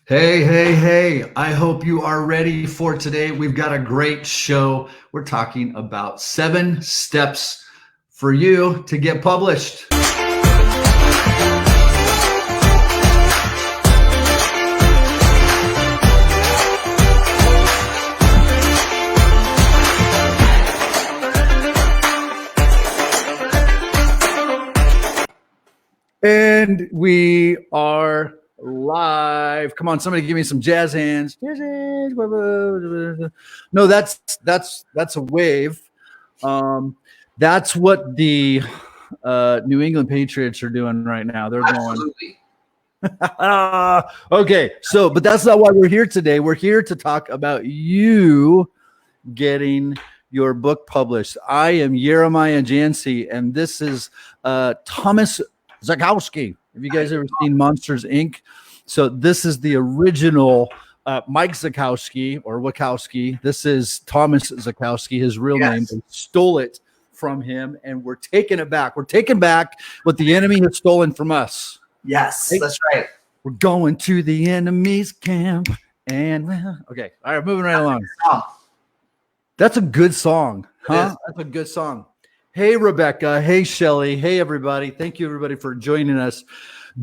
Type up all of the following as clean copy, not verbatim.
Hey, hey, hey. I hope you are ready for today. We've got a great show. We're talking about 7 steps for you to get published. And we are live. Come on, somebody give me some jazz hands. Jazz hands. No, that's a wave. That's what the New England Patriots are doing right now. They're Absolutely. going. Okay, but that's not why we're here today. We're here to talk about you getting your book published. I am Jeremiah Yancy, and this is Thomas Zakowski. Have you guys ever seen Monsters Inc? So this is the original Mike Zakowski or Wachowski. This is Thomas Zakowski, his real name. They stole it from him, and we're taking it back. We're taking back what the enemy has stolen from us. Yes, that's right. We're going to the enemy's camp. And okay, all right, moving right along. That's a good song, huh? That's a good song. Hey, Rebecca. Hey, Shelly. Hey, everybody. Thank you, everybody, for joining us.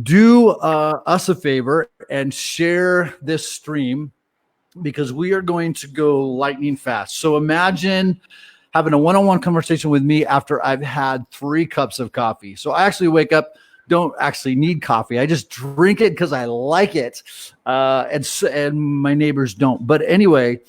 Do us a favor and share this stream because we are going to go lightning fast. So imagine having a one-on-one conversation with me after I've had 3 cups of coffee. So I actually wake up, don't actually need coffee. I just drink it because I like it. And my neighbors don't. But anyway,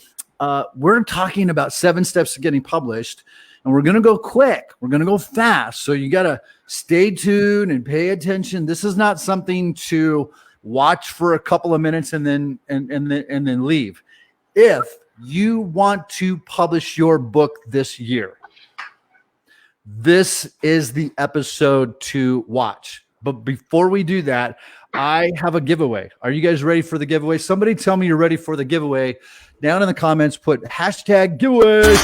we're talking about 7 steps to getting published. And we're going to go quick. We're going to go fast. So you got to stay tuned and pay attention. This is not something to watch for a couple of minutes and then leave. If you want to publish your book this year, this is the episode to watch. But before we do that, I have a giveaway. Are you guys ready for the giveaway? Somebody tell me you're ready for the giveaway. Down in the comments, put hashtag giveaway.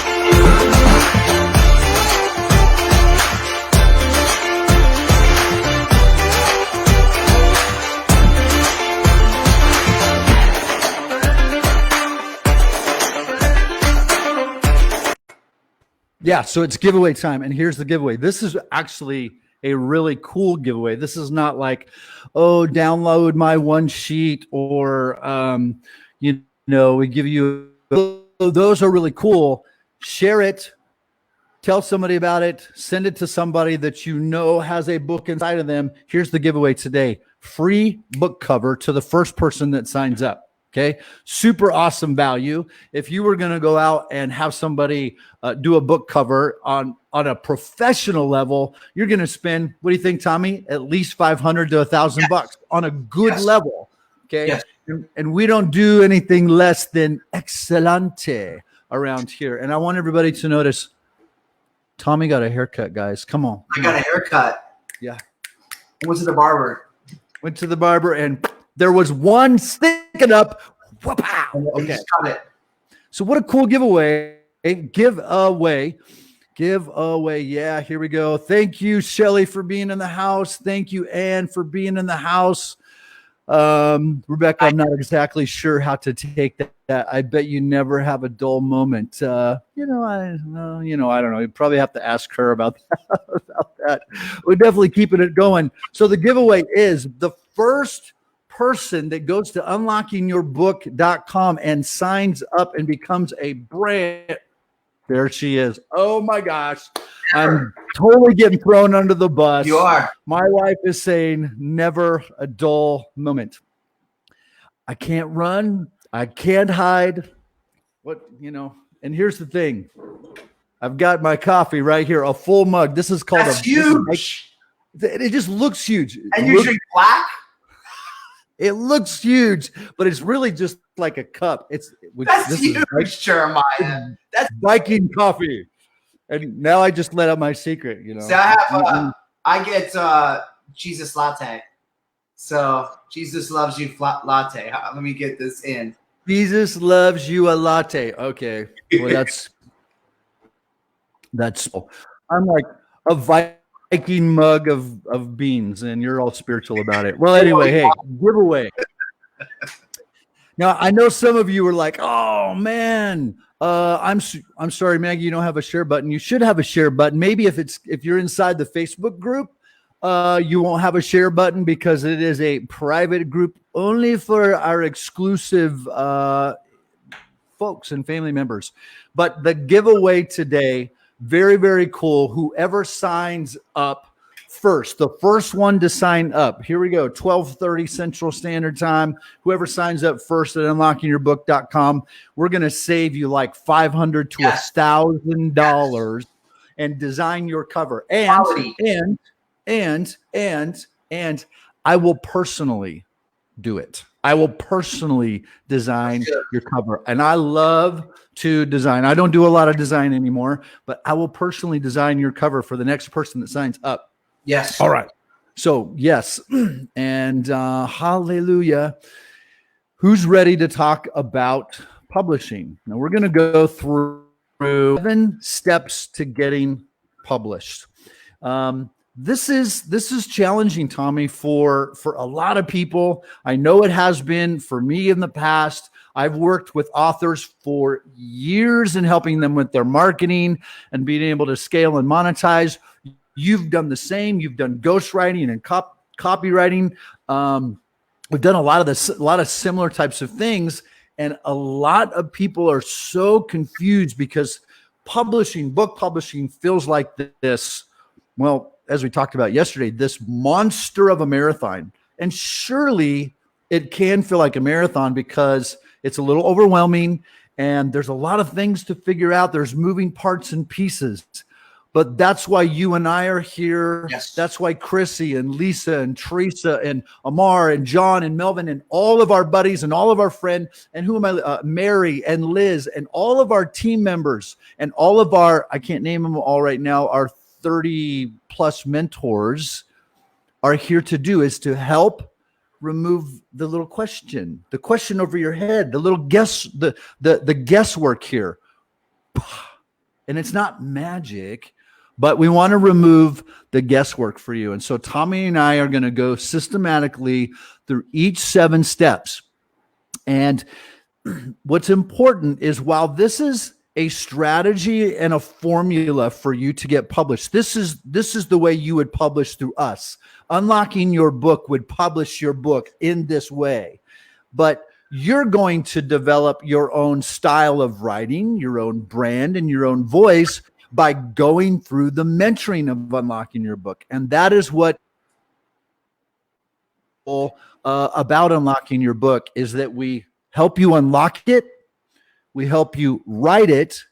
Yeah, so it's giveaway time, and here's the giveaway. This is actually a really cool giveaway. This is not like, oh, download my one sheet or, we give you, those are really cool. Share it, tell somebody about it, send it to somebody that you know has a book inside of them. Here's the giveaway today. Free book cover to the first person that signs up. Okay, super awesome value. If you were going to go out and have somebody do a book cover on a professional level, you're going to spend, what do you think, Tommy? At least $500 to $1,000 on a good level. Okay, yes. And we don't do anything less than excelente around here. And I want everybody to notice, Tommy got a haircut, guys. Come on. I got a haircut. Yeah. Went to the barber. And there was one sticking up. Okay. So what a cool giveaway. Giveaway. Yeah, here we go. Thank you, Shelly, for being in the house. Thank you, Ann, for being in the house. Rebecca, I'm not exactly sure how to take that. I bet you never have a dull moment. I don't know. You probably have to ask her about that. We're definitely keeping it going. So the giveaway is the first person that goes to unlockingyourbook.com and signs up and becomes a brand. There she is. Oh my gosh. I'm totally getting thrown under the bus. You are. My wife is saying never a dull moment. I can't run. I can't hide. And here's the thing. I've got my coffee right here, a full mug. This is called huge. It just looks huge. And you drink black? It looks huge, but it's really just like a cup. That's huge, Jeremiah. That's Viking coffee. And now I just let out my secret, So I get Jesus latte. So Jesus loves you latte. Let me get this in. Jesus loves you a latte. Okay. Well, that's I'm like a Viking mug of beans, and you're all spiritual about it. Well, anyway, hey, giveaway. Now, I know some of you were like, "Oh man, I'm sorry, Maggie, you don't have a share button. You should have a share button. Maybe if you're inside the Facebook group, you won't have a share button because it is a private group only for our exclusive folks and family members. But the giveaway today, very, very cool. Whoever signs up first, the first one to sign up, here we go, 12:30 Central Standard Time. Whoever signs up first at unlockingyourbook.com, we're going to save you like $500 to $1,000 and design your cover. And I will personally do it. I will personally design your cover. And I love to design. I don't do a lot of design anymore, but I will personally design your cover for the next person that signs up. Yes. All right. So, yes. And hallelujah. Who's ready to talk about publishing? Now, we're going to go through 7 steps to getting published. This is challenging, Tommy, for a lot of people. I know it has been for me in the past. I've worked with authors for years in helping them with their marketing and being able to scale and monetize. You've done the same. You've done ghostwriting and copywriting. We've done a lot of similar types of things, and a lot of people are so confused because book publishing feels like this. Well, as we talked about yesterday, this monster of a marathon. And surely it can feel like a marathon because it's a little overwhelming and there's a lot of things to figure out. There's moving parts and pieces. But that's why you and I are here. Yes. That's why Krissy and Lisa and Teresa and Amar and John and Melvin and all of our buddies and all of our friends and Mary and Liz and all of our team members and all of our, I can't name them all right now, our 30 plus mentors are here to do is to help remove the little question, the question over your head, the little the guesswork here. And it's not magic, but we want to remove the guesswork for you. And so Tommy and I are going to go systematically through each 7 steps. And what's important is while this is a strategy and a formula for you to get published, this is the way you would publish through us. Unlocking Your Book would publish your book in this way. But you're going to develop your own style of writing, your own brand, and your own voice by going through the mentoring of Unlocking Your Book. And that is what about Unlocking Your Book is that we help you unlock it, we help you write it,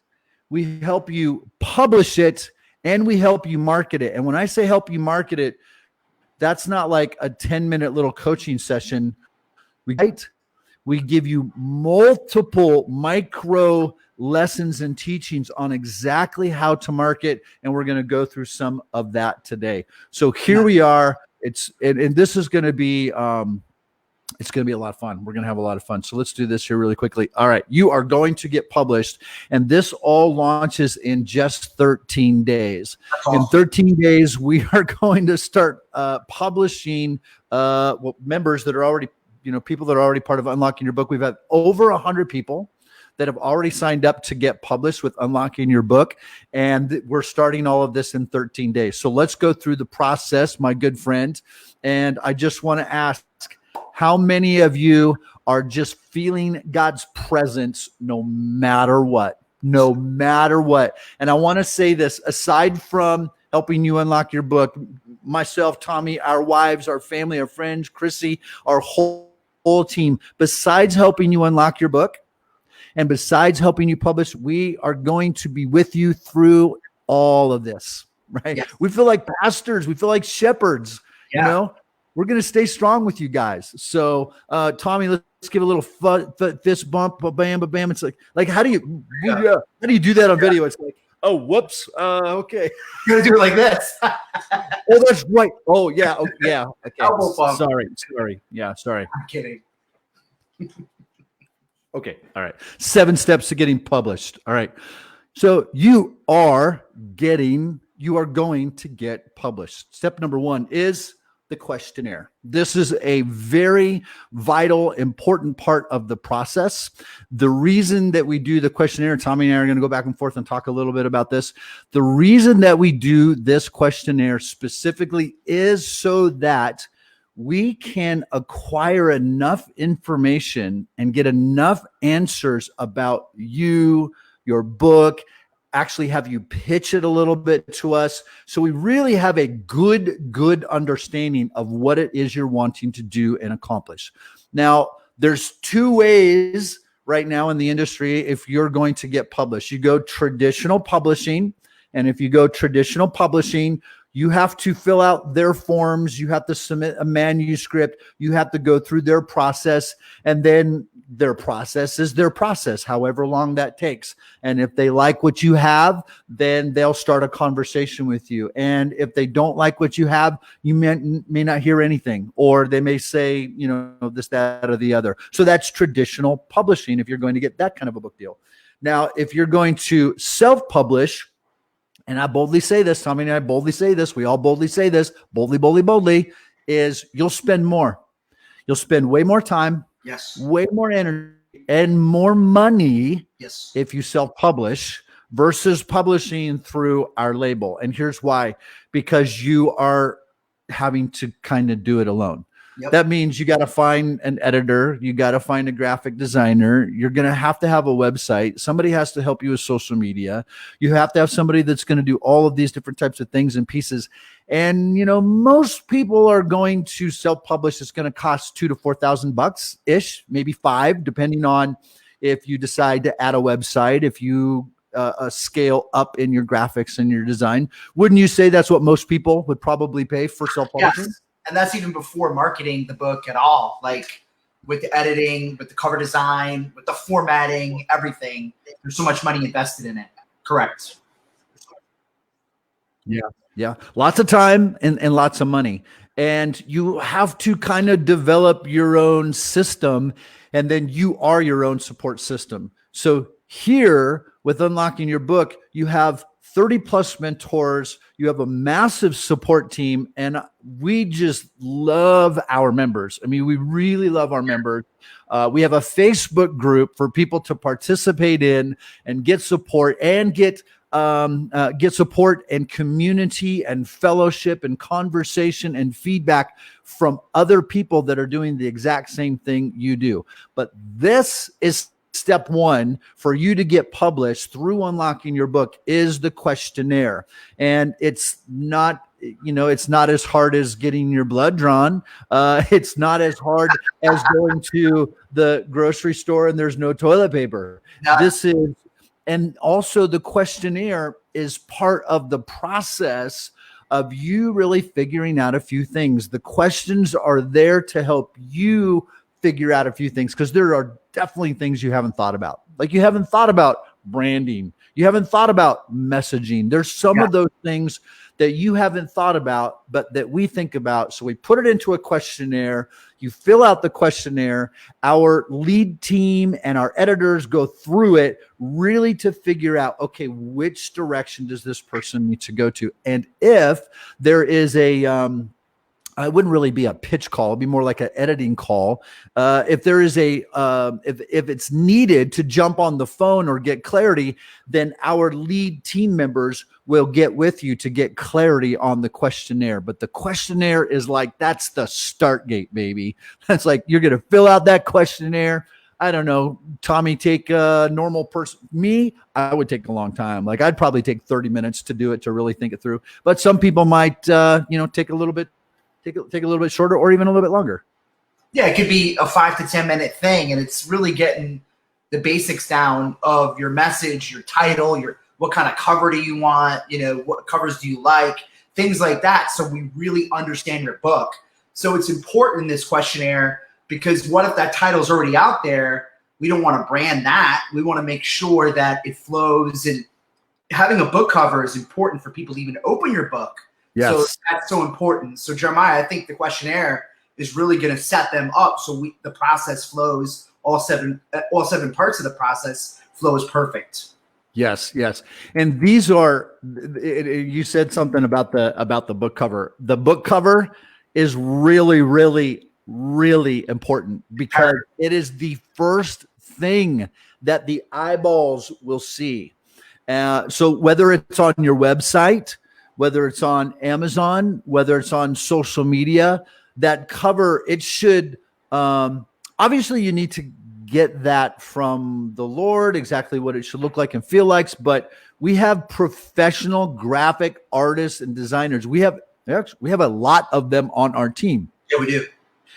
we help you publish it, and we help you market it. And when I say help you market it, that's not like a 10-minute little coaching session. We give you multiple micro lessons and teachings on exactly how to market, and we're going to go through some of that today. So here we are. And this is going to be it's going to be a lot of fun. We're going to have a lot of fun. So let's do this here really quickly. All right, you are going to get published, and this all launches in just 13 days. Awesome. In 13 days, we are going to start publishing members that are already, people that are already part of Unlocking Your Book. We've had over 100 people that have already signed up to get published with Unlocking Your Book, and we're starting all of this in 13 days. So let's go through the process, my good friend. And I just want to ask, how many of you are just feeling God's presence no matter what? No matter what. And I want to say this, aside from helping you unlock your book, myself, Tommy, our wives, our family, our friends, Krissy, our whole team, besides helping you unlock your book and besides helping you publish, we are going to be with you through all of this, right? Yes. We feel like pastors. We feel like shepherds, We're going to stay strong with you guys. So, Tommy, let's give a little fist bump, bam, bam. It's like how do you do that on video? It's like, oh, whoops. Okay. You're going to do it like this. Oh, that's right. Oh, yeah. Oh, yeah. Okay. Sorry. Yeah, sorry. I'm kidding. Okay. All right. 7 steps to getting published. All right. So you are going to get published. Step number 1 is the questionnaire. This is a very vital, important part of the process. The reason that we do the questionnaire, Tommy and I are going to go back and forth and talk a little bit about this. The reason that we do this questionnaire specifically is so that we can acquire enough information and get enough answers about you, your book, actually have you pitch it a little bit to us. So we really have a good understanding of what it is you're wanting to do and accomplish. Now, there's two ways right now in the industry if you're going to get published. You go traditional publishing, and if you go traditional publishing, you have to fill out their forms. You have to submit a manuscript. You have to go through their process, and then their process is their process, however long that takes. And if they like what you have, then they'll start a conversation with you. And if they don't like what you have, you may not hear anything, or they may say, you know, this, that, or the other. So that's traditional publishing if you're going to get that kind of a book deal. Now, if you're going to self-publish, and I boldly say this, Tommy and I boldly say this, we all boldly say this, boldly, is you'll spend more. You'll spend way more time, yes, way more energy, and more money, yes, if you self-publish versus publishing through our label. And here's why: because you are having to kind of do it alone. Yep. That means you got to find an editor, you got to find a graphic designer, you're going to have a website, somebody has to help you with social media, you have to have somebody that's going to do all of these different types of things and pieces. And you know, most people are going to self-publish. It's going to cost $2,000 to $4,000 ish, maybe $5,000, depending on if you decide to add a website, if you scale up in your graphics and your design. Wouldn't you say that's what most people would probably pay for self-publishing? Yes. And that's even before marketing the book at all, like with the editing, with the cover design, with the formatting, everything. There's so much money invested in it. Correct. Yeah. Lots of time and lots of money. And you have to kind of develop your own system, and then you are your own support system. So here with Unlocking Your Book, you have 30 plus mentors, you have a massive support team, and we just love our members. I mean, we really love our members. We have a Facebook group for people to participate in and get support and get support and community and fellowship and conversation and feedback from other people that are doing the exact same thing you do. But this is step one for you to get published through Unlocking Your Book is the questionnaire. And it's not, you know, it's not as hard as getting your blood drawn. It's not as hard as going to the grocery store and there's no toilet paper. No. This is, and also the questionnaire is part of the process of you really figuring out a few things. The questions are there to help you figure out a few things, because there are definitely things you haven't thought about. Like you haven't thought about branding. You haven't thought about messaging. There's some of those things that you haven't thought about, but that we think about. So we put it into a questionnaire. You fill out the questionnaire. Our lead team and our editors go through it really to figure out, okay, which direction does this person need to go to? And if there is it wouldn't really be a pitch call. It'd be more like an editing call. If there is if it's needed to jump on the phone or get clarity, then our lead team members will get with you to get clarity on the questionnaire. But the questionnaire is like, that's the start gate, baby. That's like, you're going to fill out that questionnaire. I don't know, Tommy, take a normal person. Me, I would take a long time. Like I'd probably take 30 minutes to do it, to really think it through. But some people might, take a little bit shorter or even a little bit longer. Yeah, it could be a 5 to 10 minute thing, and it's really getting the basics down of your message, your title, what kind of cover do you want, what covers do you like, things like that. So we really understand your book. So it's important in this questionnaire, because what if that title is already out there? We don't want to brand that. We want to make sure that it flows, and having a book cover is important for people to even open your book. Yes. So that's so important. So Jeremiah, I think the questionnaire is really going to set them up so the process flows. All seven parts of the process flows perfect. Yes. And these are, you said something about the book cover. The book cover is really, really, really important because it is the first thing that the eyeballs will see. So whether it's on your website, whether it's on Amazon, whether it's on social media, that cover, it should, obviously you need to get that from the Lord, exactly what it should look like and feel like. But we have professional graphic artists and designers. We have a lot of them on our team. Yeah, we do.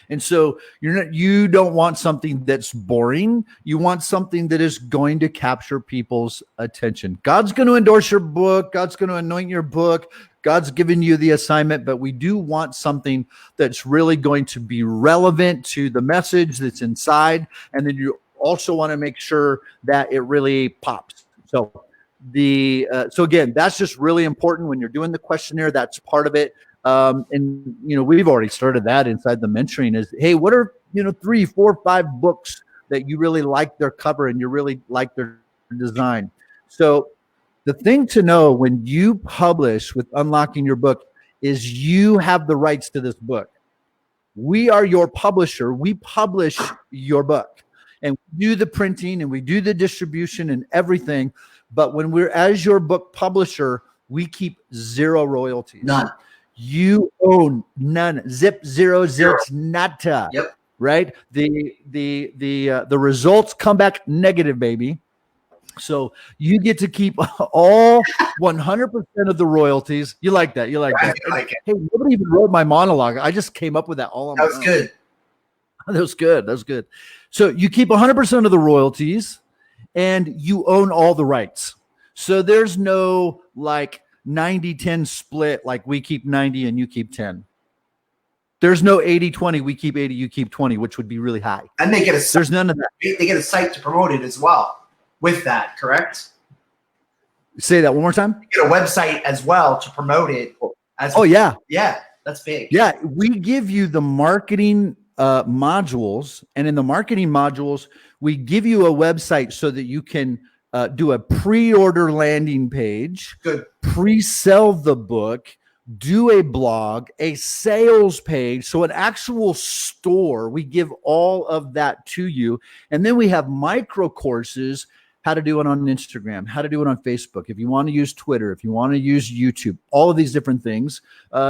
And so you don't want something that's boring. You want something that is going to capture people's attention. God's going to endorse your book. God's going to anoint your book. God's given you the assignment, but we do want something that's really going to be relevant to the message that's inside. And then you also want to make sure that it really pops. So so again, that's just really important when you're doing the questionnaire. That's part of it. And we've already started that inside the mentoring is, hey, what are 3, 4, 5 books that you really like their cover and you really like their design? So the thing to know when you publish with Unlocking Your Book is you have the rights to this book. We are your publisher. We publish your book and we do the printing and we do the distribution and everything. But when we're as your book publisher, we keep 0 royalties. None. You own none. Zip, zero, zips, nada. Yep. Right. The results come back negative, baby. So you get to keep all 100% of the royalties. You like that? You like that? I like it. Hey, nobody even wrote my monologue. I just came up with that all on my own. That was good. That was good. That was good. So you keep 100% of the royalties, and you own all the rights. So there's no like 90-10 split, like we keep 90 and you keep 10. There's no 80-20, we keep 80, you keep 20, which would be really high. And they get a There's none of that. They get a site to promote it as well with that, correct? Say that one more time. You get a website as well to promote it. Yeah. Yeah, that's big. Yeah, we give you the marketing modules, and in the marketing modules, we give you a website so that you can do a pre-order landing page, Good. pre-sell the book, do a blog, a sales page, so an actual store. We give all of that to you, and then we have micro courses. How to do it on Instagram, how to do it on Facebook, if you want to use Twitter, if you want to use YouTube, all of these different things,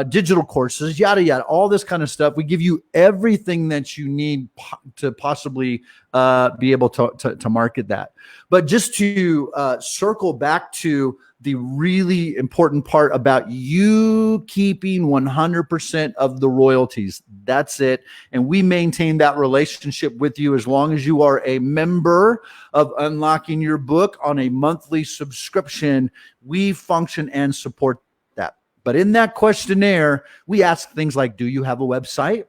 digital courses, yada, yada, all this kind of stuff. We give you everything that you need to possibly be able to market that. But just to circle back to the really important part about you keeping 100% of the royalties. That's it. And we maintain that relationship with you as long as you are a member of Unlocking Your Book on a monthly subscription. We function and support that. But in that questionnaire, we ask things like, do you have a website?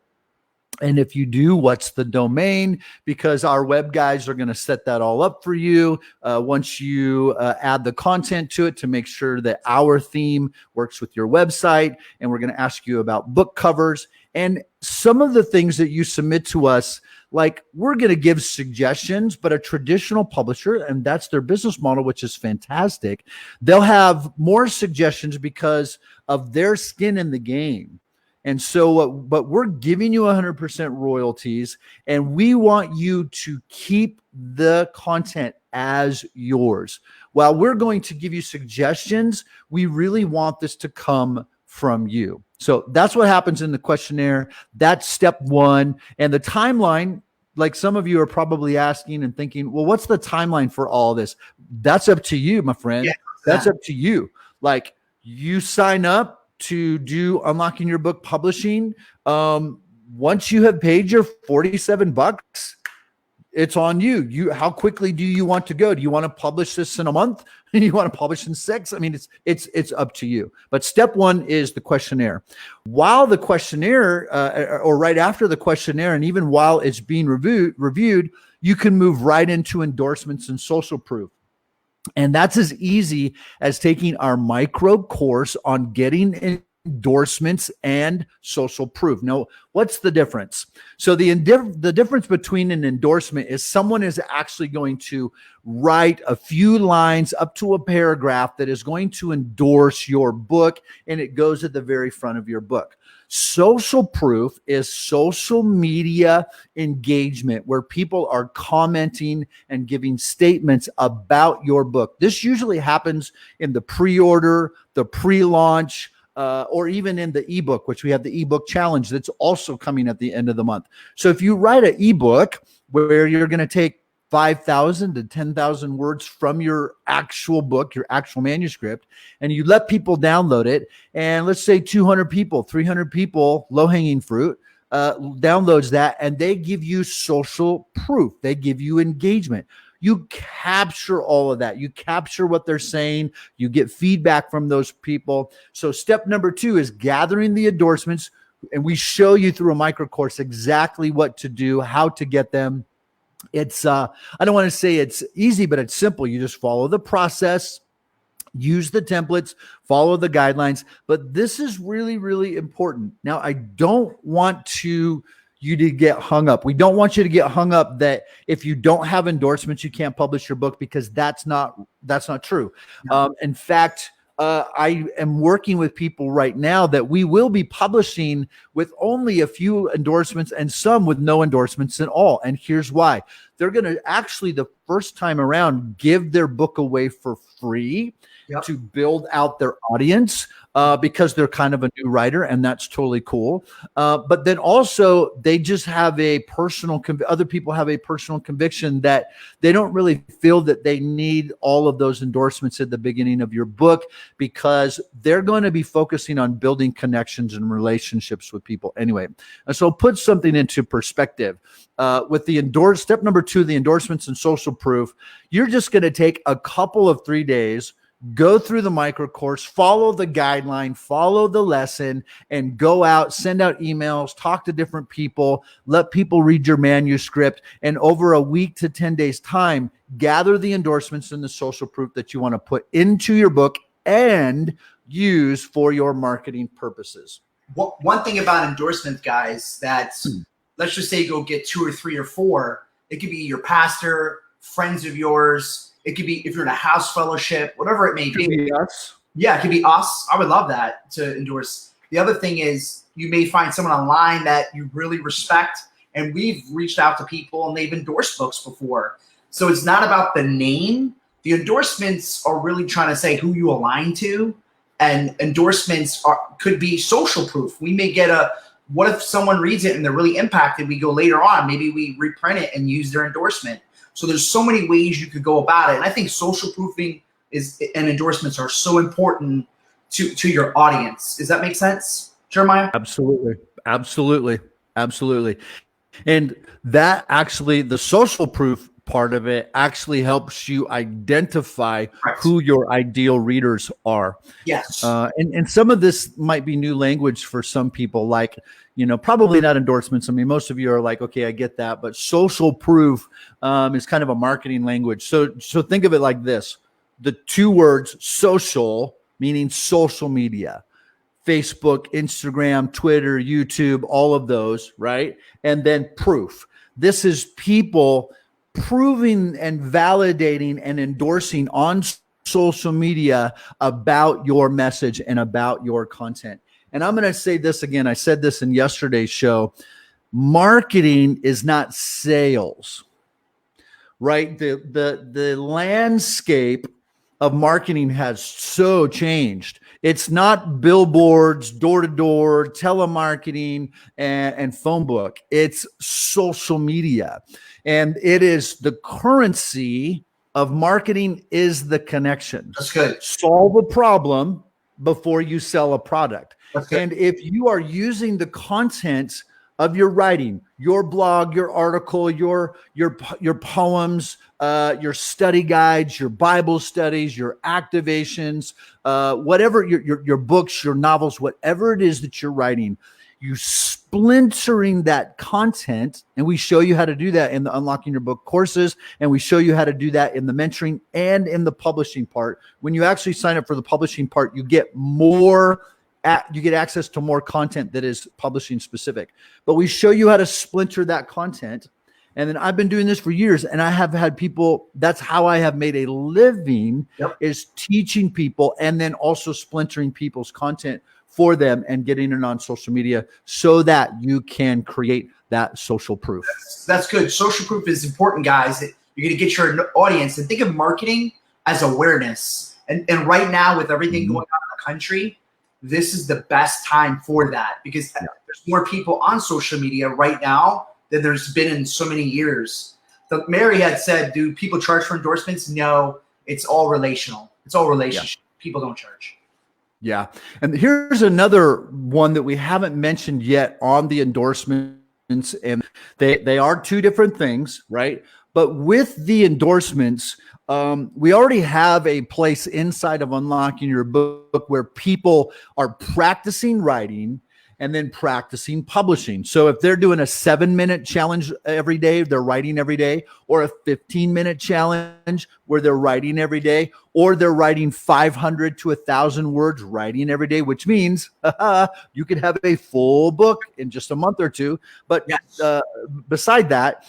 And if you do, what's the domain? Because our web guys are going to set that all up for you once you add the content to it to make sure that our theme works with your website. And we're going to ask you about book covers and some of the things that you submit to us. Like, we're going to give suggestions, but a traditional publisher, and that's their business model, which is fantastic, they'll have more suggestions because of their skin in the game. And so, but we're giving you 100% royalties, and we want you to keep the content as yours. While we're going to give you suggestions, we really want this to come from you. So that's what happens in the questionnaire. That's step 1. And the timeline, like some of you are probably asking and thinking, well, what's the timeline for all this? That's up to you, my friend. Yeah, that's up to you. Like, you sign up to do Unlocking Your Book publishing. Once you have paid your $47, it's on you. How quickly do you want to go? Do you want to publish this in a month? Do you want to publish in 6? I mean, it's up to you. But step 1 is the questionnaire. While the questionnaire, or right after the questionnaire, and even while it's being reviewed, you can move right into endorsements and social proof. And that's as easy as taking our micro course on getting endorsements and social proof. Now, what's the difference? So the difference between an endorsement is someone is actually going to write a few lines up to a paragraph that is going to endorse your book, and it goes at the very front of your book. Social proof is social media engagement where people are commenting and giving statements about your book. This usually happens in the pre-order, the pre-launch, or even in the ebook, which we have the ebook challenge that's also coming at the end of the month. So if you write an ebook where you're going to take 5,000 to 10,000 words from your actual book, your actual manuscript, and you let people download it, and let's say 200 people, 300 people, low-hanging fruit, downloads that, and they give you social proof. They give you engagement. You capture all of that. You capture what they're saying. You get feedback from those people. So step number 2 is gathering the endorsements, and we show you through a micro course exactly what to do, how to get them. It's I don't want to say it's easy, but it's simple. You just follow the process, use the templates, follow the guidelines. But this is really, really important. Now, I don't want you to get hung up. We don't want you to get hung up that if you don't have endorsements, you can't publish your book, because that's not true. No. In fact, I am working with people right now that we will be publishing with only a few endorsements and some with no endorsements at all. And here's why. They're going to actually, the first time around, give their book away for free to build out their audience, because they're kind of a new writer, and that's totally cool. But then also they just have a personal, other people have a personal conviction that they don't really feel that they need all of those endorsements at the beginning of your book, because they're going to be focusing on building connections and relationships with people anyway. And so put something into perspective. With the step number 2, the endorsements and social proof, you're just going to take a couple of 3 days, go through the micro course, follow the guideline, follow the lesson, and go out, send out emails, talk to different people, let people read your manuscript, and over a week to 10 days time, gather the endorsements and the social proof that you want to put into your book and use for your marketing purposes. One thing about endorsements, guys, that's let's just say you go get 2 or 3 or 4. It could be your pastor, friends of yours. It could be if you're in a house fellowship, whatever it may be. It could be us. Yeah, it could be us. I would love that to endorse. The other thing is you may find someone online that you really respect, and we've reached out to people and they've endorsed books before. So it's not about the name. The endorsements are really trying to say who you align to, and endorsements could be social proof. We may get what if someone reads it and they're really impacted? We go later on, maybe we reprint it and use their endorsement. So there's so many ways you could go about it. And I think social proofing and endorsements are so important to your audience. Does that make sense, Jeremiah? Absolutely. And that actually, the social proof part of it actually helps you identify who your ideal readers are. Yes. And some of this might be new language for some people, like, probably not endorsements. I mean, most of you are like, okay, I get that. But social proof is kind of a marketing language. So think of it like this. The 2 words social, meaning social media, Facebook, Instagram, Twitter, YouTube, all of those, right? And then proof. This is people proving and validating and endorsing on social media about your message and about your content. And I'm going to say this again. I said this in yesterday's show. Marketing is not sales, right? The landscape of marketing has so changed. It's not billboards, door-to-door, telemarketing, and phone book. It's social media. And it is the currency of marketing is the connection. That's good. Solve a problem before you sell a product. And if you are using the content of your writing, your blog, your article, your poems, your study guides, your Bible studies, your activations, whatever your books, your novels, whatever it is that you're writing, you splintering that content, and we show you how to do that in the Unlocking Your Book courses, and we show you how to do that in the mentoring and in the publishing part. When you actually sign up for the publishing part, you get access to more content that is publishing specific. But we show you how to splinter that content. And then I've been doing this for years, and I have had people, that's how I have made a living, is teaching people and then also splintering people's content for them and getting it on social media so that you can create that social proof. That's good. Social proof is important, guys. You're going to get your audience, and think of marketing as awareness. And right now, with everything going on in the country, this is the best time for that, because there's more people on social media right now than there's been in so many years. Mary had said, do people charge for endorsements? No, it's all relational. It's all relationship. People don't charge. Yeah. And here's another one that we haven't mentioned yet on the endorsements, and they are two different things, right? But with the endorsements, we already have a place inside of Unlocking Your Book where people are practicing writing and then practicing publishing. So if they're doing a 7-minute challenge every day, they're writing every day, or a 15-minute challenge where they're writing every day, or they're writing 500 to 1,000 words writing every day, which means you could have a full book in just a month or two. But beside that,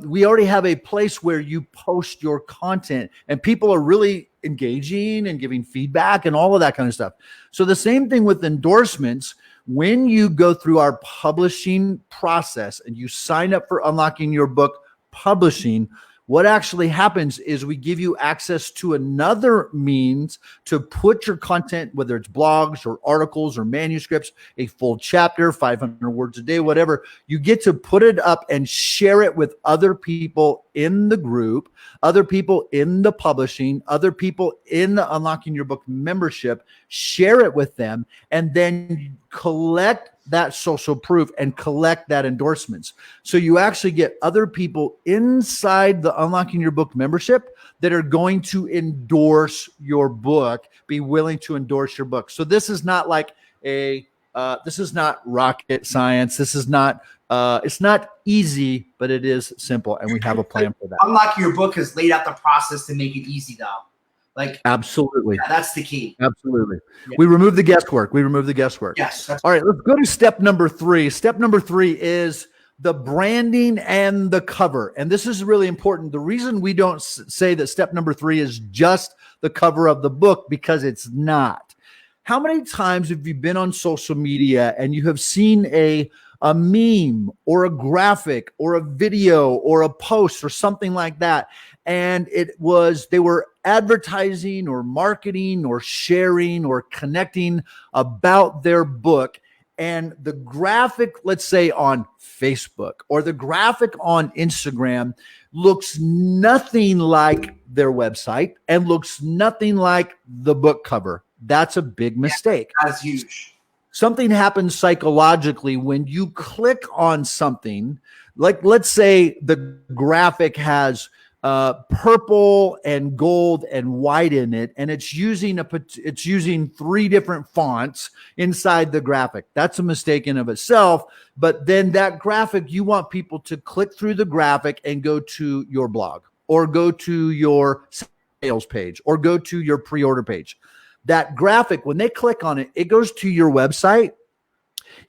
we already have a place where you post your content and people are really engaging and giving feedback and all of that kind of stuff. So the same thing with endorsements. When you go through our publishing process and you sign up for Unlocking Your Book publishing, what actually happens is we give you access to another means to put your content, whether it's blogs or articles or manuscripts, a full chapter, 500 words a day, whatever. You get to put it up and share it with other people in the group, other people in the publishing, other people in the Unlocking Your Book membership, share it with them, and then collect that social proof and collect that endorsements. So you actually get other people inside the Unlocking Your Book membership that are going to endorse your book, be willing to endorse your book. So this is not like this is not rocket science. This is not, it's not easy, but it is simple. And we have a plan for that. Unlocking Your Book has laid out the process to make it easy though. Like, absolutely. That's the key. Absolutely. Yeah. We remove the guesswork. Yes. All right, let's go to step number 3. Step number 3 is the branding and the cover. And this is really important. The reason we don't say that step number 3 is just the cover of the book, because it's not. How many times have you been on social media and you have seen a meme or a graphic or a video or a post or something like that, and they were advertising or marketing or sharing or connecting about their book, and the graphic, let's say on Facebook or the graphic on Instagram, looks nothing like their website and looks nothing like the book cover? That's a big mistake. That's huge. Something happens psychologically when you click on something, like let's say the graphic has purple and gold and white in it, and it's using 3 different fonts inside the graphic. That's a mistake in of itself. But then that graphic, you want people to click through the graphic and go to your blog or go to your sales page or go to your pre-order page. That graphic, when they click on it, it goes to your website.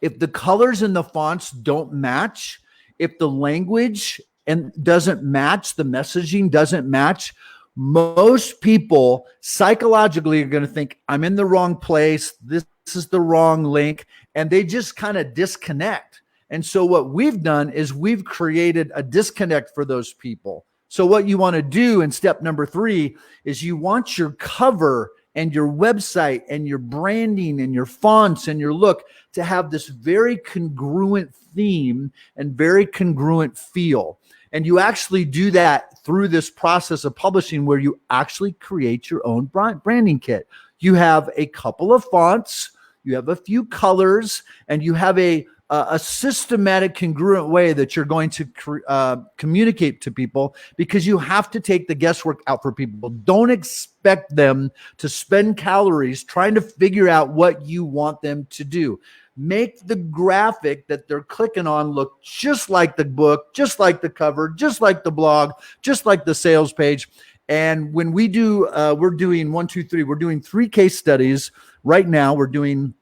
If the colors and the fonts don't match, if the language and doesn't match, the messaging doesn't match, most people psychologically are going to think, I'm in the wrong place. This is the wrong link. And they just kind of disconnect. And so what we've done is we've created a disconnect for those people. So what you want to do in step number 3 is you want your cover and your website and your branding and your fonts and your look to have this very congruent theme and very congruent feel. And you actually do that through this process of publishing, where you actually create your own branding kit. You have a couple of fonts, you have a few colors, and you have a systematic, congruent way that you're going to communicate to people, because you have to take the guesswork out for people. Don't expect them to spend calories trying to figure out what you want them to do. Make the graphic that they're clicking on look just like the book, just like the cover, just like the blog, just like the sales page. And when we do, we're doing 1, 2, 3. We're doing 3 case studies right now. We're doing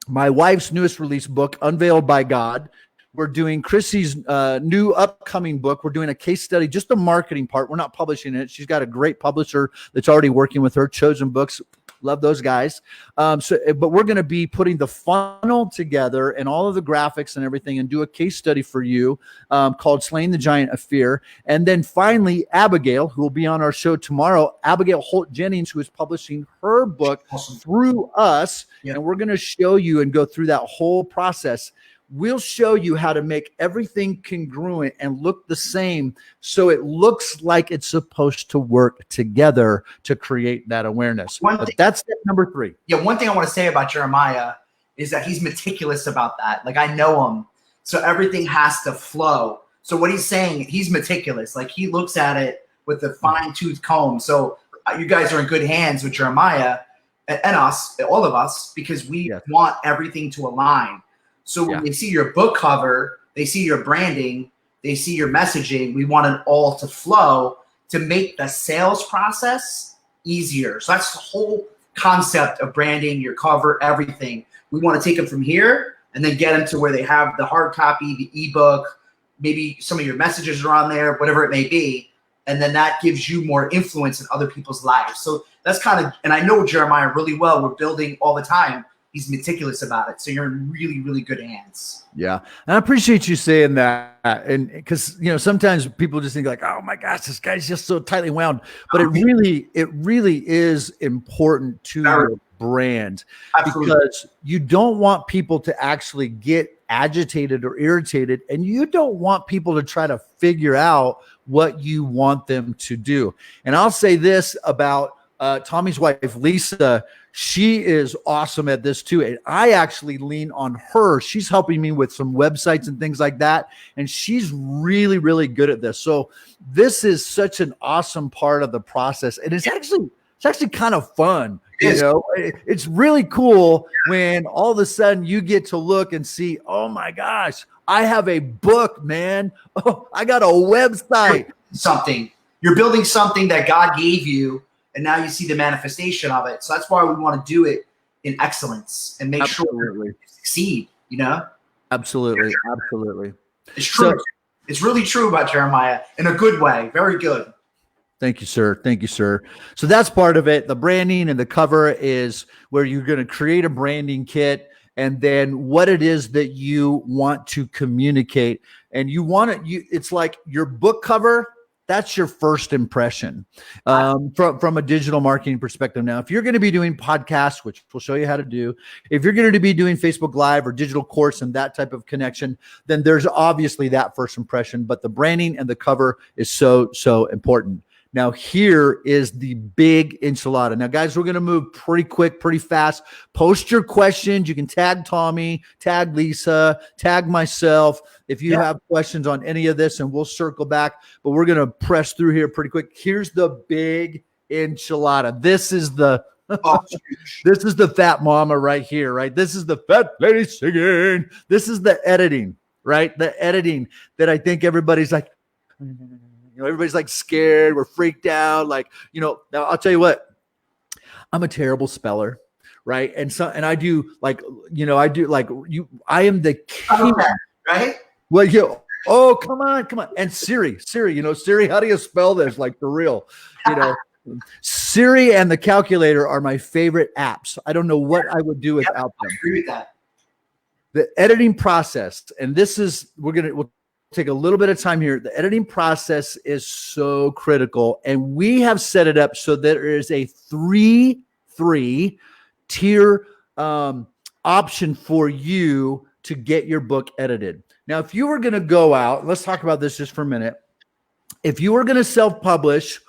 my wife's newest release book, Unveiled by God. We're doing Krissy's new upcoming book. We're doing a case study, just the marketing part. We're not publishing it. She's got a great publisher that's already working with her, Chosen Books. Love those guys. But we're going to be putting the funnel together and all of the graphics and everything and do a case study for you called Slaying the Giant of Fear. And then finally, Abigail, who will be on our show tomorrow, Abigail Holt Jennings, who is publishing her book through us. And we're going to show you and go through that whole process. We'll show you how to make everything congruent and look the same so it looks like it's supposed to work together to create that awareness. But that's step number 3. Yeah, one thing I want to say about Jeremiah is that he's meticulous about that. Like, I know him, so everything has to flow. So what he's saying, he's meticulous. Like, he looks at it with a fine-tooth comb. So you guys are in good hands with Jeremiah and us, all of us, because we want everything to align. So when they see your book cover, they see your branding, they see your messaging, we want it all to flow to make the sales process easier. So that's the whole concept of branding, your cover, everything. We want to take them from here and then get them to where they have the hard copy, the ebook, maybe some of your messages are on there, whatever it may be. And then that gives you more influence in other people's lives. So that's kind of, and I know Jeremiah really well. We're building all the time. He's meticulous about it. So you're in really, really good hands. Yeah. And I appreciate you saying that. And because, sometimes people just think like, oh my gosh, this guy's just so tightly wound, but it really is important to your brand. Absolutely. Because you don't want people to actually get agitated or irritated. And you don't want people to try to figure out what you want them to do. And I'll say this about Tommy's wife, Lisa. She is awesome at this too. And I actually lean on her. She's helping me with some websites and things like that. And she's really, really good at this. So this is such an awesome part of the process. And it's actually kind of fun. It's really cool when all of a sudden you get to look and see, oh my gosh, I have a book, man. Oh, I got a website. You're building something that God gave you. And now you see the manifestation of it. So that's why we want to do it in excellence and make sure you succeed, Absolutely. It's true. So, it's really true about Jeremiah in a good way. Very good. Thank you, sir. So that's part of it. The branding and the cover is where you're going to create a branding kit and then what it is that you want to communicate. And it's like your book cover. That's your first impression from a digital marketing perspective. Now, if you're going to be doing podcasts, which we'll show you how to do, if you're going to be doing Facebook Live or digital course and that type of connection, then there's obviously that first impression. But the branding and the cover is so, so important. Now, here is the big enchilada. Now, guys, we're going to move pretty quick, pretty fast. Post your questions. You can tag Tommy, tag Lisa, tag myself if you have questions on any of this, and we'll circle back. But we're going to press through here pretty quick. Here's the big enchilada. This is the this is the fat mama right here, right? This is the fat lady singing. This is the editing, right? The editing that I think everybody's like, everybody's like scared. We're freaked out. Like, now I'll tell you what, I'm a terrible speller. Right. And I do I am the king. Right. Well, oh, come on. And Siri, Siri, how do you spell this? Like for real, Siri and the calculator are my favorite apps. I don't know what I would do without them. I agree with that. The editing process. And this is, we'll take a little bit of time here. The editing process is so critical, and we have set it up so that there is a three tier option for you to get your book edited. Now, if you were going to go out, let's talk about this just for a minute. If you were going to self-publish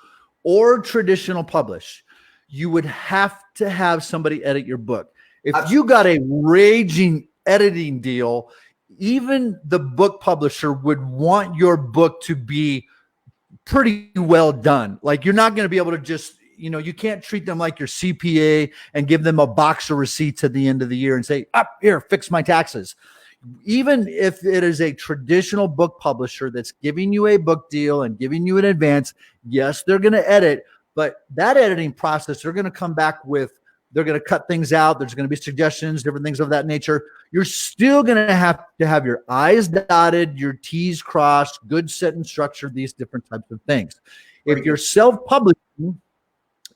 or traditional publish, you would have to have somebody edit your book. If you got a raging editing deal, even the book publisher would want your book to be pretty well done. Like, you're not going to be able to just, you can't treat them like your CPA and give them a box of receipts at the end of the year and say, here, fix my taxes. Even if it is a traditional book publisher that's giving you a book deal and giving you an advance, yes, they're going to edit, but that editing process, they're going to come back with, they're going to cut things out. There's going to be suggestions, different things of that nature. You're still going to have your I's dotted, your T's crossed, good sentence structure, these different types of things. If you're self-publishing,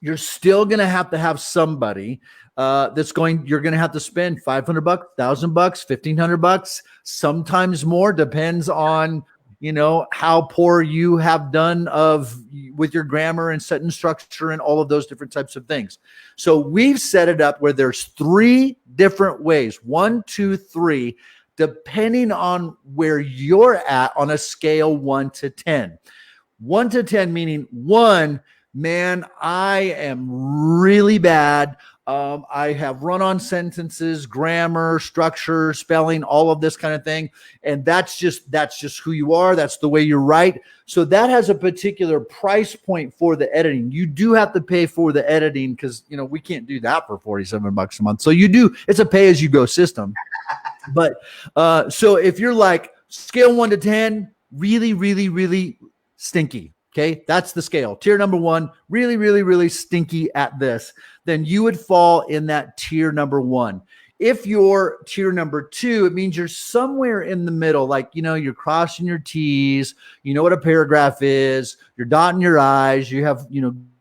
you're still going to have somebody you're going to have to spend $500, $1,000, $1,500, sometimes more, depends on, how poor you have done with your grammar and sentence structure and all of those different types of things. So we've set it up where there's 3 different ways, 1, 2, 3, depending on where you're at on a scale 1 to 10. 1 to 10 meaning 1, man, I am really bad. I have run-on sentences, grammar, structure, spelling, all of this kind of thing. And that's just who you are. That's the way you write. So that has a particular price point for the editing. You do have to pay for the editing because, we can't do that for $47 a month. So it's a pay-as-you-go system. But so if you're like scale 1 to 10, really, really, really stinky. Okay, that's the scale. Tier number 1, really, really, really stinky at this. Then you would fall in that tier number 1. If you're tier number 2, it means you're somewhere in the middle. Like, you're crossing your T's, you know what a paragraph is, you're dotting your I's, you have,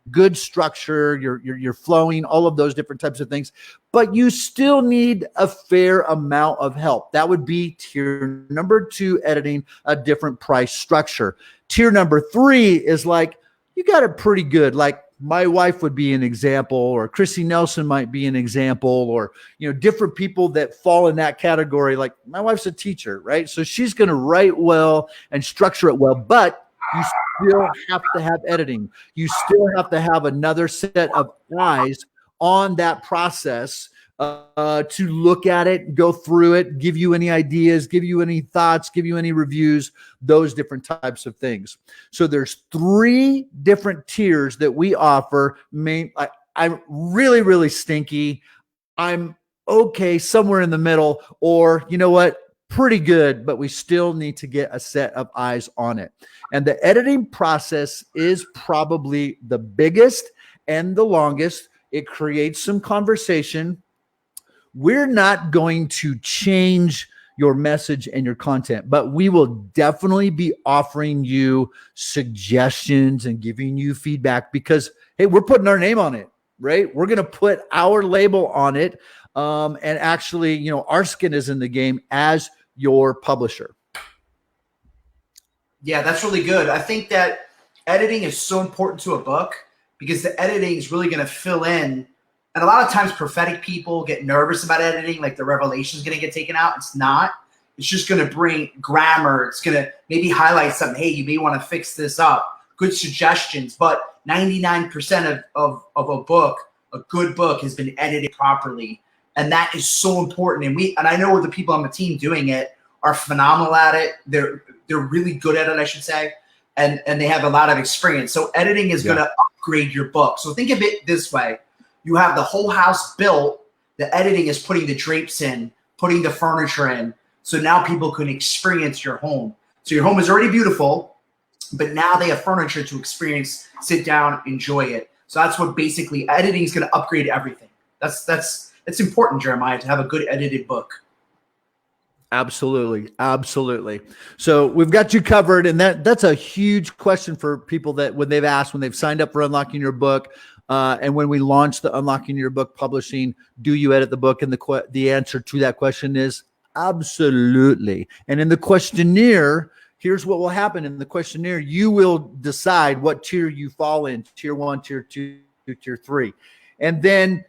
good structure, you're flowing, all of those different types of things, but you still need a fair amount of help. That would be tier number 2, editing, a different price structure. Tier number 3 is like, you got it pretty good. Like my wife would be an example, or Krissy Nelson might be an example, or, different people that fall in that category. Like my wife's a teacher, right? So she's going to write well and structure it well, but you still have to have editing. You still have to have another set of eyes on that process to look at it, go through it, give you any ideas, give you any thoughts, give you any reviews, those different types of things. So there's 3 different tiers that we offer. I'm really, really stinky. I'm okay, somewhere in the middle, or you know what? Pretty good, but we still need to get a set of eyes on it. And the editing process is probably the biggest and the longest. It creates some conversation. We're not going to change your message and your content, but we will definitely be offering you suggestions and giving you feedback because, hey, we're putting our name on it, right? We're going to put our label on it. And actually, our skin is in the game as your publisher. Yeah, that's really good. I think that editing is so important to a book because the editing is really going to fill in. And a lot of times prophetic people get nervous about editing, like the revelation is going to get taken out. It's not. It's just going to bring grammar. It's going to maybe highlight something. Hey, you may want to fix this up. Good suggestions. But 99% of a book, a good book, has been edited properly. And that is so important. And I know the people on the team doing it are phenomenal at it. They're really good at it, I should say. And they have a lot of experience. So editing is going to upgrade your book. So think of it this way. You have the whole house built. The editing is putting the drapes in, putting the furniture in. So now people can experience your home. So your home is already beautiful, but now they have furniture to experience, sit down, enjoy it. So that's what basically editing is going to upgrade everything. It's important, Jeremiah, to have a good edited book. Absolutely. Absolutely. So we've got you covered. And that's a huge question for people that when they've signed up for Unlocking Your Book, and when we launched the Unlocking Your Book publishing, do you edit the book? And the answer to that question is absolutely. And in the questionnaire, here's what will happen. In the questionnaire, you will decide what tier you fall in, tier 1, tier 2, tier 3. And then,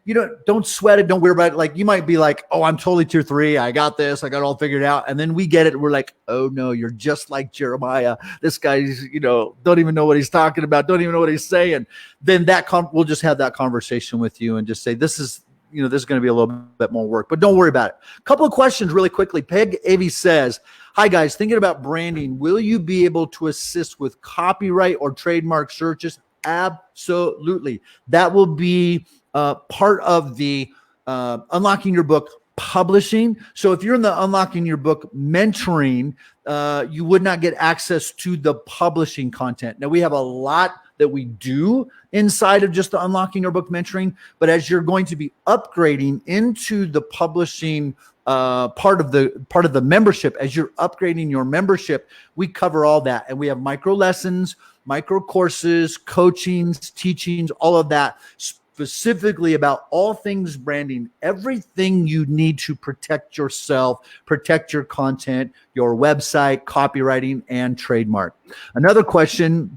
don't sweat it. Don't worry about it. Like you might be like, oh, I'm totally tier 3. I got this. I got it all figured out. And then we get it. We're like, oh no, you're just like Jeremiah. This guy's, don't even know what he's talking about. Don't even know what he's saying. Then we'll just have that conversation with you and just say, this is going to be a little bit more work, but don't worry about it. A couple of questions really quickly. Peg Avey says, hi guys, thinking about branding. Will you be able to assist with copyright or trademark searches? Absolutely. That will be part of the Unlocking Your Book publishing. So if you're in the Unlocking Your Book mentoring, you would not get access to the publishing content. Now we have a lot that we do inside of just the Unlocking Your Book mentoring. But as you're going to be upgrading into the publishing part of the membership, as you're upgrading your membership, we cover all that. And we have micro lessons, micro courses, coachings, teachings, all of that, specifically about all things branding, everything you need to protect yourself, protect your content, your website, copywriting, and trademark. Another question.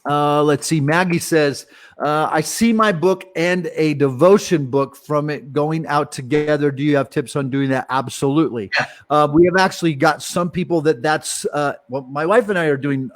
Let's see. Maggie says, I see my book and a devotion book from it going out together. Do you have tips on doing that? Absolutely. We have actually got some people that's well, my wife and I are doing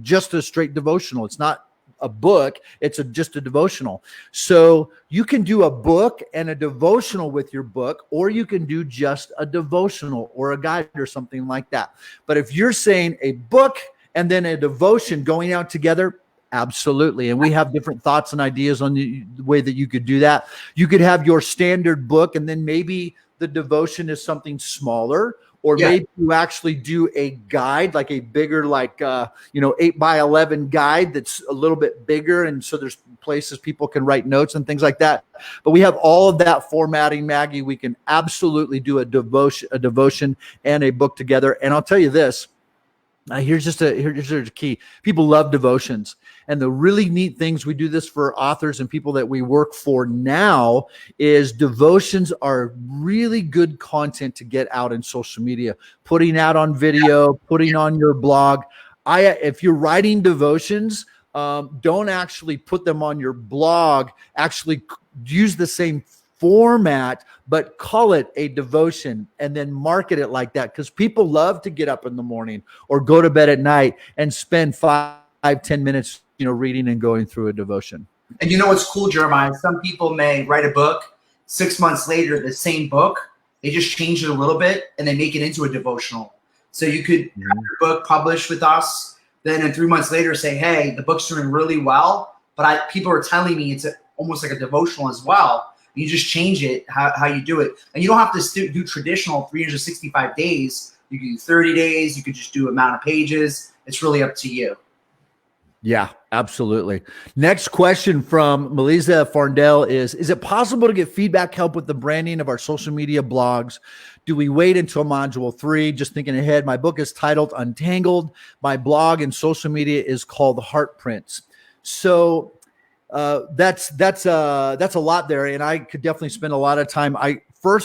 just a straight devotional. It's not a book, it's just a devotional. So you can do a book and a devotional with your book, or you can do just a devotional or a guide or something like that. But if you're saying a book and then a devotion going out together, absolutely. And we have different thoughts and ideas on the way that you could do that. You could have your standard book, and then maybe the devotion is something smaller, or maybe you actually do a guide, like a bigger, like 8x11 guide that's a little bit bigger, and so there's places people can write notes and things like that. But we have all of that formatting, Maggie. We can absolutely do a devotion and a book together. And I'll tell you this. Here's a key. People love devotions. And the really neat things, we do this for authors and people that we work for now, is devotions are really good content to get out in social media, putting out on video, putting on your blog. If you're writing devotions, don't actually put them on your blog. Actually use the same format, but call it a devotion and then market it like that, because people love to get up in the morning or go to bed at night and spend 5-10 minutes reading and going through a devotion. And you know what's cool, Jeremiah? Some people may write a book, 6 months later, the same book, they just change it a little bit and they make it into a devotional. So you could have your book published with us, then in 3 months later say, hey, the book's doing really well, but people are telling me it's almost like a devotional as well. You just change it, how you do it. And you don't have to do traditional 365 days. You can do 30 days. You could just do amount of pages. It's really up to you. Yeah, absolutely. Next question from Melissa Farndell is it possible to get feedback help with the branding of our social media blogs? Do we wait until module 3? Just thinking ahead, my book is titled Untangled. My blog and social media is called Heart Prints. So that's a lot there, and I could definitely spend a lot of time.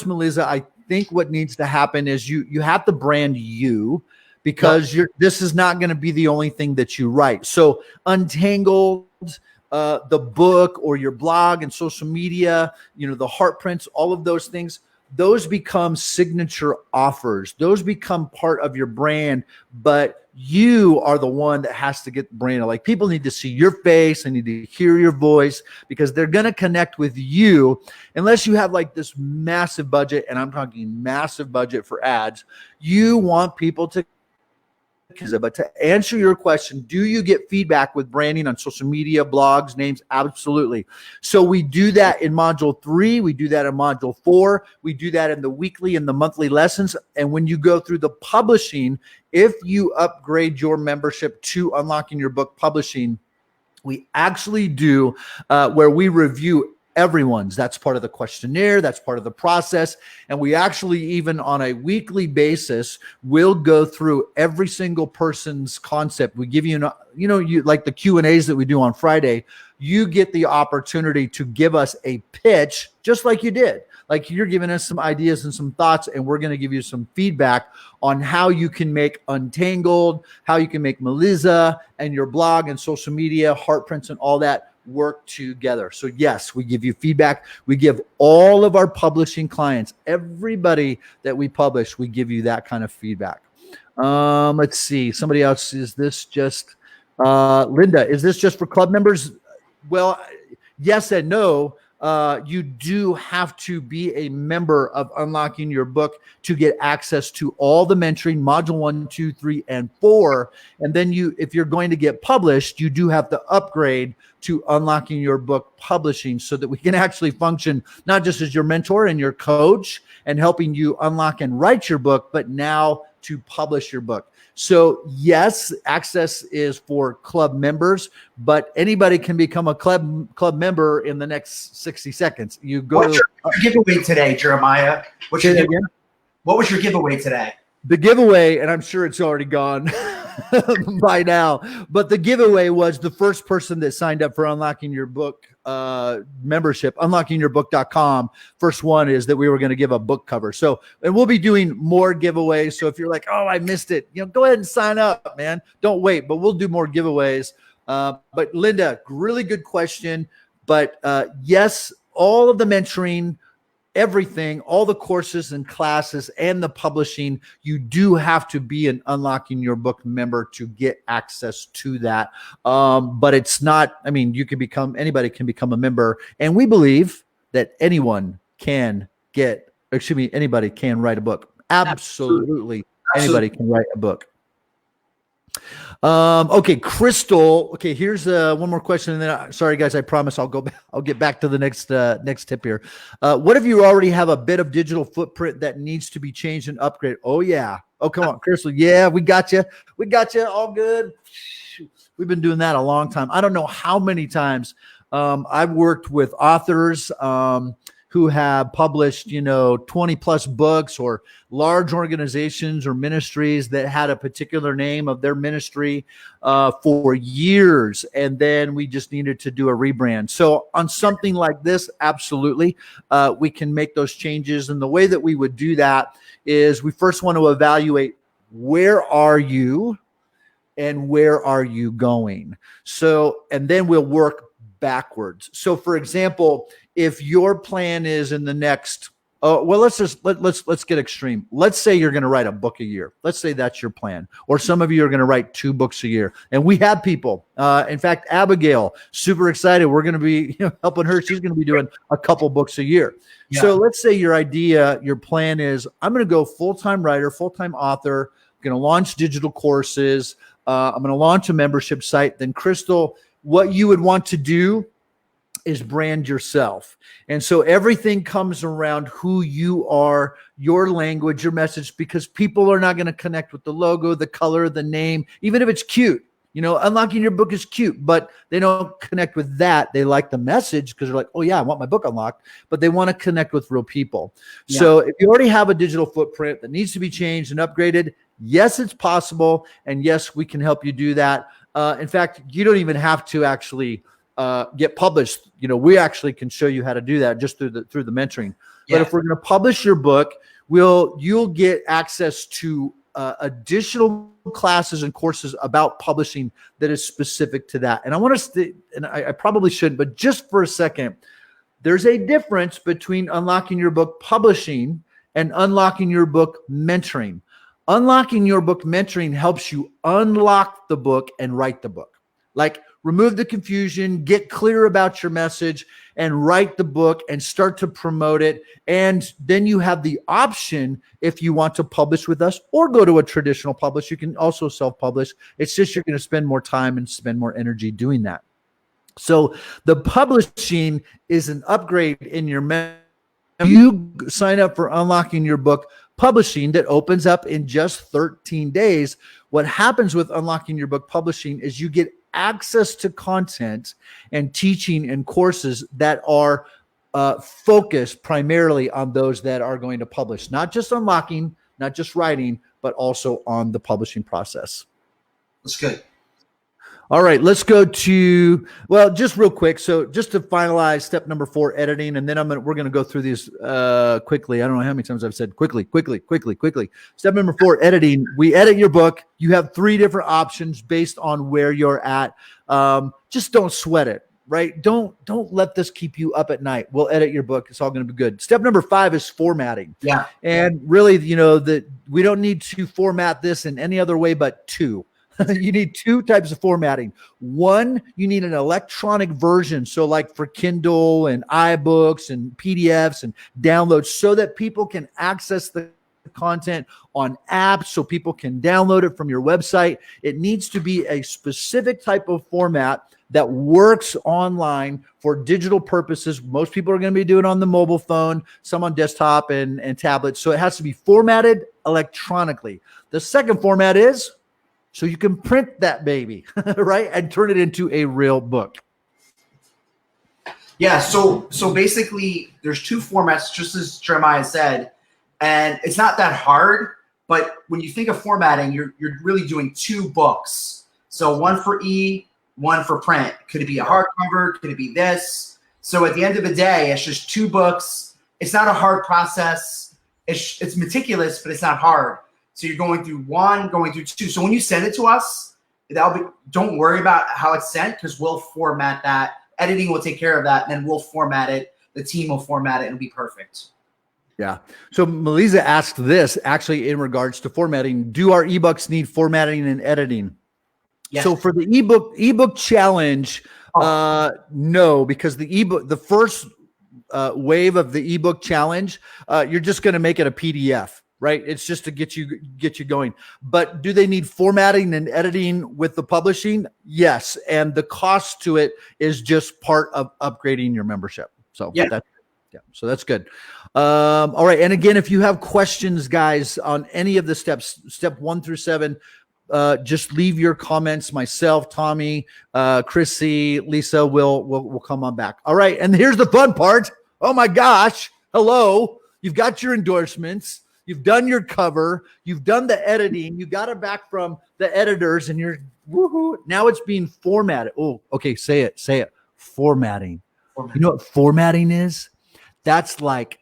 Melissa, I think what needs to happen is you have to brand you, because this is not going to be the only thing that you write. So Untangled, the book or your blog and social media, the heart prints, all of those things, those become signature offers. Those become part of your brand, but you are the one that has to get branded. Like, people need to see your face, they need to hear your voice, because they're going to connect with you. Unless you have like this massive budget, and I'm talking massive budget for ads, you want people to. But to answer your question, do you get feedback with branding on social media, blogs, names? Absolutely. So we do that in module 3. We do that in module 4. We do that in the weekly and the monthly lessons. And when you go through the publishing, if you upgrade your membership to Unlocking Your Book Publishing, we actually do where we review everyone's. That's part of the questionnaire. That's part of the process. And we actually, even on a weekly basis, will go through every single person's concept. We give you, you like the Q&As that we do on Friday, you get the opportunity to give us a pitch, just like you did. Like, you're giving us some ideas and some thoughts, and we're going to give you some feedback on how you can make Untangled, how you can make Melissa and your blog and social media, heart prints and all that work together. So yes, we give you feedback. We give all of our publishing clients, everybody that we publish, we give you that kind of feedback. Let's see. Somebody else, is this just Linda, is this just for club members? Well, yes and no. You do have to be a member of Unlocking Your Book to get access to all the mentoring, module 1, 2, 3, and 4. And then if you're going to get published, you do have to upgrade to Unlocking Your Book Publishing, so that we can actually function not just as your mentor and your coach and helping you unlock and write your book, but now to publish your book. So yes, access is for club members, but anybody can become a club member in the next 60 seconds. You go. What's your giveaway today, Jeremiah? What was your giveaway today? The giveaway, and I'm sure it's already gone by now, but the giveaway was the first person that signed up for Unlocking Your Book membership, unlockingyourbook.com. First one is that we were going to give a book cover. So, and we'll be doing more giveaways. So if you're like, oh, I missed it, go ahead and sign up, man. Don't wait, but we'll do more giveaways. But Linda, really good question. But yes, all of the mentoring, everything, all the courses and classes and the publishing, you do have to be an Unlocking Your Book member to get access to that. But it's not, you can anybody can become a member. And we believe that anybody can write a book. Absolutely. Anybody can write a book. Okay, Crystal. Okay, here's one more question, and then sorry guys, I promise I'll get back to the next tip here. What if you already have a bit of digital footprint that needs to be changed and upgraded? Oh yeah. Oh, come on, Crystal. Yeah, we got you. All good. We've been doing that a long time. I don't know how many times I've worked with authors who have published, 20 plus books, or large organizations or ministries that had a particular name of their ministry for years. And then we just needed to do a rebrand. So on something like this, absolutely, we can make those changes. And the way that we would do that is we first want to evaluate, where are you and where are you going? So, and then we'll work backwards. So for example, if your plan is in the next, let's get extreme. Let's say you're going to write a book a year. Let's say that's your plan. Or some of you are going to write 2 books a year. And we have people, in fact, Abigail, super excited. We're going to be helping her. She's going to be doing a couple books a year. Yeah. So let's say your plan is, I'm going to go full-time writer, full-time author, I'm going to launch digital courses. I'm going to launch a membership site. Then Crystal, what you would want to do is brand yourself. And so everything comes around who you are, your language, your message, because people are not going to connect with the logo, the color, the name, even if it's cute. Unlocking Your Book is cute, but they don't connect with that. They like the message because they're like, oh yeah, I want my book unlocked, but they want to connect with real people. Yeah. So if you already have a digital footprint that needs to be changed and upgraded, yes, it's possible. And yes, we can help you do that. In fact, you don't even have to actually get published. We actually can show you how to do that just through the mentoring. Yeah. But if we're going to publish your book, you'll get access to additional classes and courses about publishing that is specific to that. And I want to, and I probably shouldn't, but just for a second, there's a difference between Unlocking Your Book publishing and Unlocking Your Book mentoring. Unlocking Your Book mentoring helps you unlock the book and write the book. Like, remove the confusion, get clear about your message, and write the book and start to promote it. And then you have the option, if you want to publish with us or go to a traditional publisher, you can also self-publish. It's just you're going to spend more time and spend more energy doing that. So the publishing is an upgrade in your message. You sign up for Unlocking Your Book publishing that opens up in just 13 days. What happens with Unlocking Your Book publishing is you get access to content and teaching and courses that are focused primarily on those that are going to publish, not just unlocking, not just writing, but also on the publishing process. That's good. All right, let's go to, just real quick. So just to finalize step number 4, editing, and then we're going to go through these quickly. I don't know how many times I've said quickly. Step number 4, editing. We edit your book. You have 3 different options based on where you're at. Just don't sweat it, right? Don't let this keep you up at night. We'll edit your book. It's all going to be good. Step number 5 is formatting. Yeah. And really, we don't need to format this in any other way but 2. You need 2 types of formatting. One, you need an electronic version. So like for Kindle and iBooks and PDFs and downloads, so that people can access the content on apps, so people can download it from your website. It needs to be a specific type of format that works online for digital purposes. Most people are going to be doing it on the mobile phone, some on desktop and tablets. So it has to be formatted electronically. The second format is so you can print that baby, right? And turn it into a real book. Yeah, so basically there's two formats, just as Jeremiah said, and it's not that hard, but when you think of formatting, you're really doing two books. So one for one for print. Could it be a hardcover? Could it be this? So at the end of the day, it's just two books. It's not a hard process. It's meticulous, but it's not hard. So you're going through one, going through two. So when you send it to us, don't worry about how it's sent because we'll format that. Editing will take care of that, and then we'll format it. The team will format it, and it'll be perfect. Yeah. So Melissa asked this actually in regards to formatting. Do our ebooks need formatting and editing? Yes. So for the ebook challenge, no, because the first wave of the ebook challenge, you're just going to make it a PDF. Right? It's just to get you going. But do they need formatting and editing with the publishing? Yes. And the cost to it is just part of upgrading your membership. So so that's good. All right. And again, if you have questions, guys, on any of the steps, step 1 through 7, just leave your comments. Myself, Tommy, Krissy, Lisa will come on back. All right. And here's the fun part. Oh my gosh. Hello. You've got your endorsements. You've done your cover. You've done the editing. You got it back from the editors, and you're woohoo. Now it's being formatted. Oh, okay. Say it. Formatting. You know what formatting is? That's like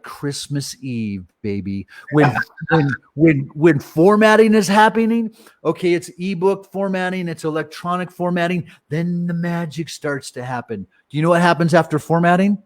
Christmas Eve, baby. When formatting is happening, okay, it's ebook formatting, it's electronic formatting. Then the magic starts to happen. Do you know what happens after formatting?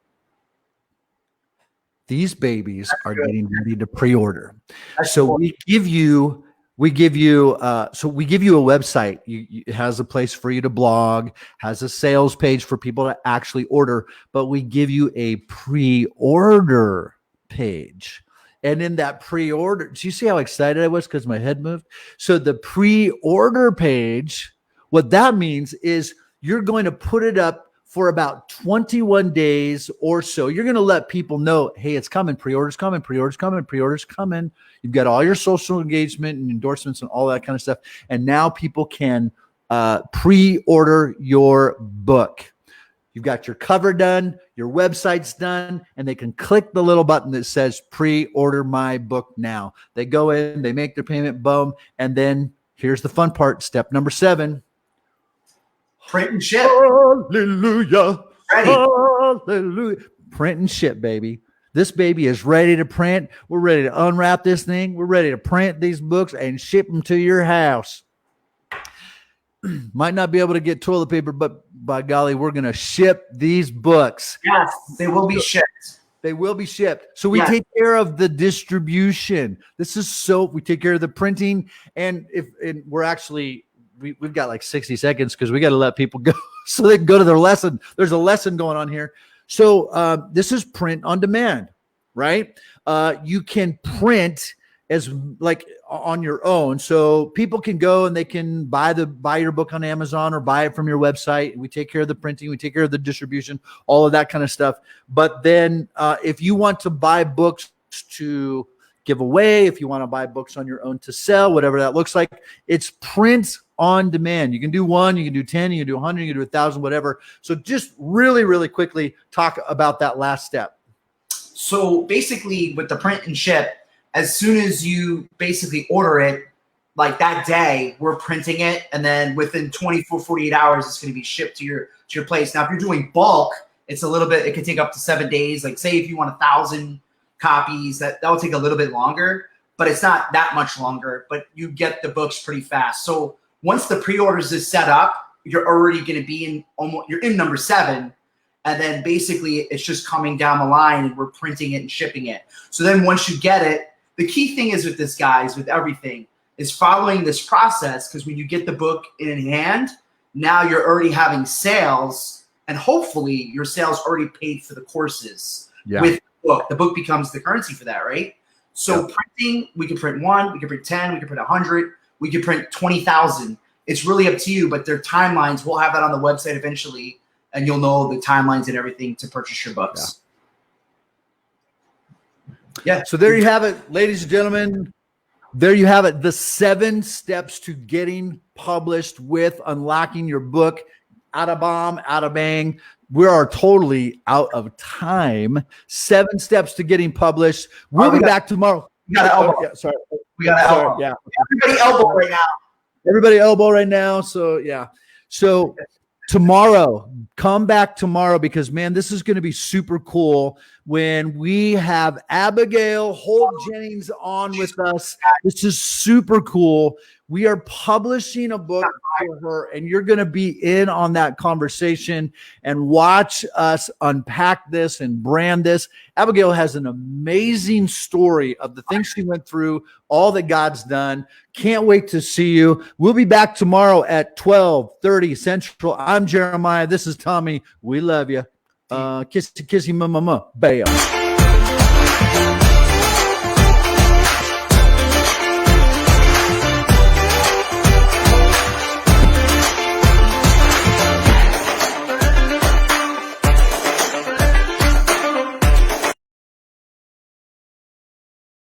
These babies are getting ready to pre-order. So we give you a website. It has a place for you to blog, has a sales page for people to actually order, but we give you a pre-order page. And in that pre-order, do you see how excited I was because my head moved? So the pre-order page, what that means is you're going to put it up for about 21 days or so. You're going to let people know, hey, it's coming. Pre-orders coming. Pre-orders coming. Pre-orders coming. You've got all your social engagement and endorsements and all that kind of stuff. And now people can pre-order your book. You've got your cover done, your website's done, and they can click the little button that says pre-order my book now. They go in, they make their payment, boom. And then here's the fun part. Step number 7. Print and ship. Hallelujah. Hallelujah. Print and ship, baby. This baby is ready to print. We're ready to unwrap this thing. We're ready to print these books and ship them to your house. Might not be able to get toilet paper, but by golly, we're going to ship these books. Yes, they will be shipped. They will be shipped. So we take care of the distribution. We take care of the printing. And we've got like 60 seconds because we got to let people go so they can go to their lesson. There's a lesson going on here. So this is print on demand, right? You can print as like on your own. So people can go and they can buy your book on Amazon or buy it from your website. We take care of the printing. We take care of the distribution, all of that kind of stuff. But then if you want to buy books to give away, if you want to buy books on your own to sell, whatever that looks like, it's print on demand. You can do 1, you can do 10, you can do 100, you can do 1,000, whatever. So just really, really quickly talk about that last step. So basically with the print and ship, as soon as you basically order it, like that day, we're printing it. And then within 24, 48 hours, it's going to be shipped to your place. Now, if you're doing bulk, it could take up to 7 days. Like say if you want 1,000 copies, that will take a little bit longer, but it's not that much longer, but you get the books pretty fast. So once the pre-orders is set up, you're already going to be you're in number 7. And then basically it's just coming down the line and we're printing it and shipping it. So then once you get it, the key thing is with this, guys, with everything, is following this process, because when you get the book in hand, now you're already having sales, and hopefully your sales already paid for the courses with the book. The book becomes the currency for that, right? So printing, we can print 1, we can print 10, we can print 100, we can print 20,000. It's really up to you, but their timelines, we'll have that on the website eventually, and you'll know the timelines and everything to purchase your books. Yeah. So there you have it, ladies and gentlemen. There you have it. The 7 steps to getting published with unlocking your book. Out of bomb, out of bang. We are totally out of time. 7 steps to getting published. We'll be back tomorrow. We got an elbow. Yeah, sorry. We got an elbow. Yeah. Everybody elbow right now. Everybody elbow right now. So yeah. So tomorrow, come back tomorrow because man, this is going to be super cool when we have Abigail Holt Jennings on with us. This is super cool. We are publishing a book for her, and you're going to be in on that conversation and watch us unpack this and brand this. Abigail has an amazing story of the things she went through, all that God's done. Can't wait to see you. We'll be back tomorrow at 12:30 Central. I'm Jeremiah. This is Tommy. We love you. Kissy, kissy, mama, bam.